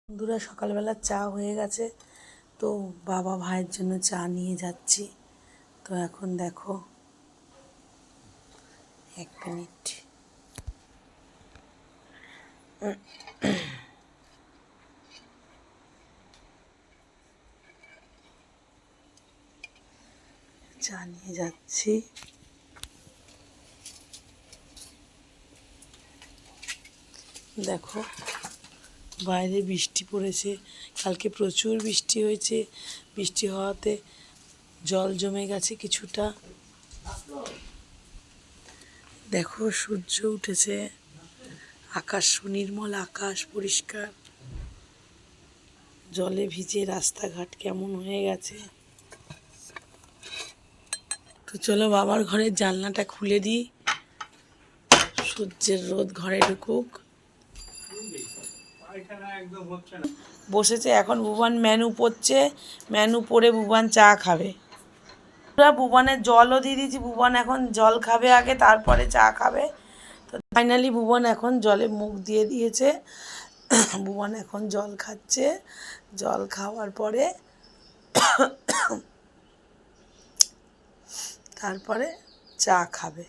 বন্ধুরা সকালবেলা চা হয়ে গেছে, তো বাবা ভাইয়ের জন্য চা নিয়ে যাচ্ছি। তো এখন দেখো, 1 মিনিট। চা নিয়ে যাচ্ছি। দেখো বাইরে বৃষ্টি পড়েছে, কালকে প্রচুর বৃষ্টি হয়েছে। বৃষ্টি হওয়াতে জল জমে গেছে কিছুটা। দেখো সূর্য উঠেছে, আকাশ সুনির্মল, আকাশ পরিষ্কার, জলে ভিজে রাস্তাঘাট কেমন হয়ে গেছে। তো চলো বাবার ঘরের জানলাটা খুলে দিই, সূর্যের রোদ ঘরে ঢুকুক। বসেছে এখন বুবান মেনু পড়ছে, মেনু পড়ে বুবান চা খাবে। বুবানের জলও দিয়ে দিয়েছি, বুবান এখন জল খাবে আগে, তারপরে চা খাবে। তো ফাইনালি বুবান এখন জলে মুখ দিয়ে দিয়েছে। বুবান এখন জল খাচ্ছে, জল খাওয়ার পরে তারপরে চা খাবে।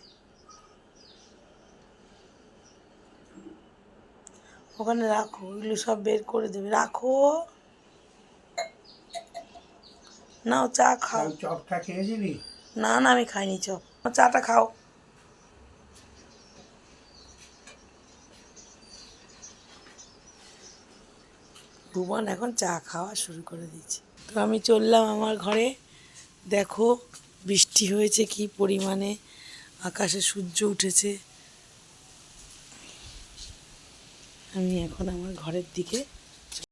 ওখানে রাখো, ওইগুলো সব বের করে দেবে, রাখো। নাও চা খাও। চপটা খেয়েছিলি? না না, আমি খাইনি চপ, চাটা খাও। ভুবন এখন চা খাওয়া শুরু করে দিয়েছে। তো আমি চললাম আমার ঘরে। দেখো বৃষ্টি হয়েছে কি পরিমাণে, আকাশে সূর্য উঠেছে। আমি এখন আমার ঘরের দিকে